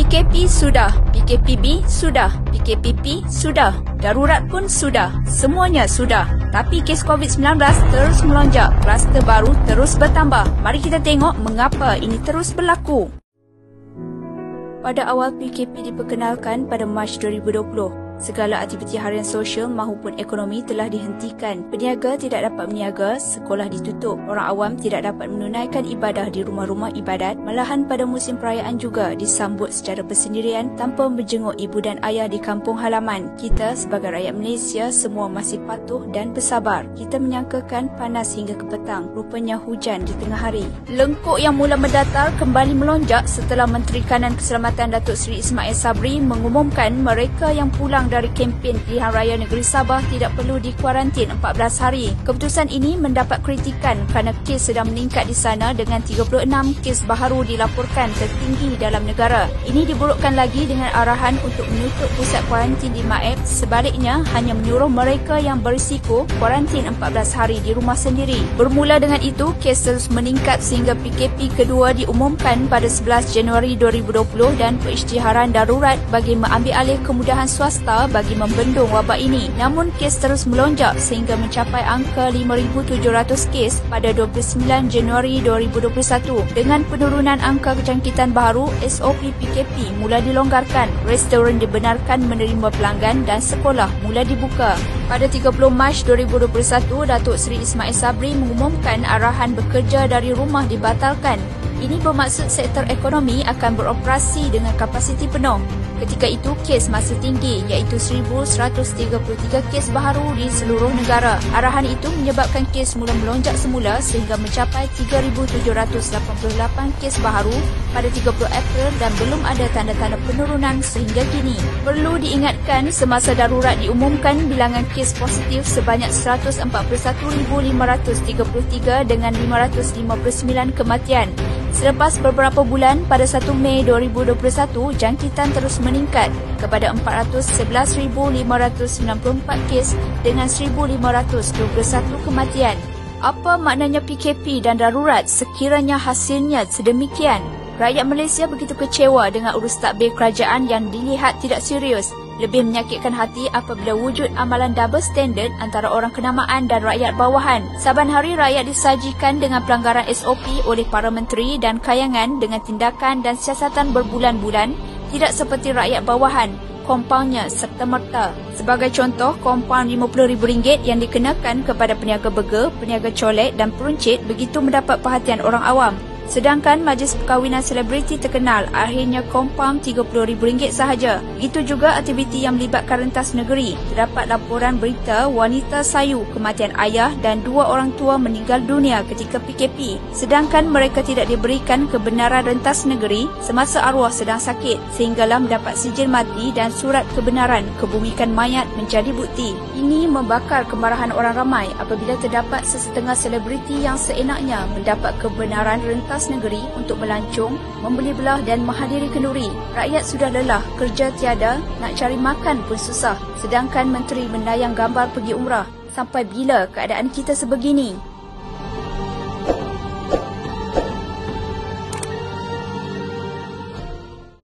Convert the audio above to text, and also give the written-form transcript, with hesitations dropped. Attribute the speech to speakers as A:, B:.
A: PKP sudah, PKPB sudah, PKPP sudah, darurat pun sudah, semuanya sudah. Tapi kes COVID-19 terus melonjak, kluster baru terus bertambah. Mari kita tengok mengapa ini terus berlaku. Pada awal PKP diperkenalkan pada Mac 2020, segala aktiviti harian sosial maupun ekonomi telah dihentikan. Peniaga tidak dapat berniaga, sekolah ditutup, orang awam tidak dapat menunaikan ibadah di rumah-rumah ibadat. Malahan pada musim perayaan juga disambut secara bersendirian tanpa menjenguk ibu dan ayah di kampung halaman. Kita sebagai rakyat Malaysia semua masih patuh dan bersabar. Kita menyangkakan panas hingga ke petang, rupanya hujan di tengah hari. Lengkuk yang mula mendatar kembali melonjak setelah Menteri Kanan Keselamatan Datuk Seri Ismail Sabri mengumumkan mereka yang pulang dari kempen pilihan raya negeri Sabah tidak perlu dikuarantin 14 hari. Keputusan ini mendapat kritikan kerana kes sedang meningkat di sana dengan 36 kes baharu dilaporkan tertinggi dalam negara. Ini diburukkan lagi dengan arahan untuk menutup pusat kuarantin di Maep. Sebaliknya, hanya menyuruh mereka yang berisiko kuarantin 14 hari di rumah sendiri. Bermula dengan itu, kes terus meningkat sehingga PKP kedua diumumkan pada 11 Januari 2020 dan perisytiharan darurat bagi mengambil alih kemudahan swasta bagi membendung wabak ini. Namun kes terus melonjak sehingga mencapai angka 5,700 kes pada 29 Januari 2021. Dengan penurunan angka kejangkitan baharu, SOP PKP mula dilonggarkan. Restoran dibenarkan menerima pelanggan dan sekolah mula dibuka. Pada 30 Mac 2021, Datuk Seri Ismail Sabri mengumumkan arahan bekerja dari rumah dibatalkan. Ini bermaksud sektor ekonomi akan beroperasi dengan kapasiti penuh. Ketika itu, kes masih tinggi iaitu 1,133 kes baharu di seluruh negara. Arahan itu menyebabkan kes mula melonjak semula sehingga mencapai 3,788 kes baharu pada 30 April dan belum ada tanda-tanda penurunan sehingga kini. Perlu diingatkan, semasa darurat diumumkan bilangan kes positif sebanyak 141,533 dengan 559 kematian. Selepas beberapa bulan, pada 1 Mei 2021, jangkitan terus meningkat kepada 411,594 kes dengan 1,521 kematian. Apa maknanya PKP dan darurat sekiranya hasilnya sedemikian? Rakyat Malaysia begitu kecewa dengan urus takbir kerajaan yang dilihat tidak serius. Lebih menyakitkan hati apabila wujud amalan double standard antara orang kenamaan dan rakyat bawahan. Saban hari rakyat disajikan dengan pelanggaran SOP oleh para menteri dan kayangan dengan tindakan dan siasatan berbulan-bulan, tidak seperti rakyat bawahan. Kompaunnya serta-merta. Sebagai contoh, kompaun RM50,000 yang dikenakan kepada peniaga burger, peniaga colek dan peruncit begitu mendapat perhatian orang awam. Sedangkan majlis perkahwinan selebriti terkenal akhirnya kompaun RM30,000 sahaja. Itu juga aktiviti yang melibatkan rentas negeri. Terdapat laporan berita wanita sayu kematian ayah dan 2 orang tua meninggal dunia ketika PKP. Sedangkan mereka tidak diberikan kebenaran rentas negeri semasa arwah sedang sakit, sehinggalah mendapat sijil mati dan surat kebenaran kebumikan mayat menjadi bukti. Ini membakar kemarahan orang ramai apabila terdapat sesetengah selebriti yang seenaknya mendapat kebenaran rentas negeri untuk melancong, membeli belah dan menghadiri kenduri. Rakyat sudah lelah, kerja tiada, nak cari makan pun susah. Sedangkan menteri menayang gambar pergi umrah. Sampai bila keadaan kita sebegini?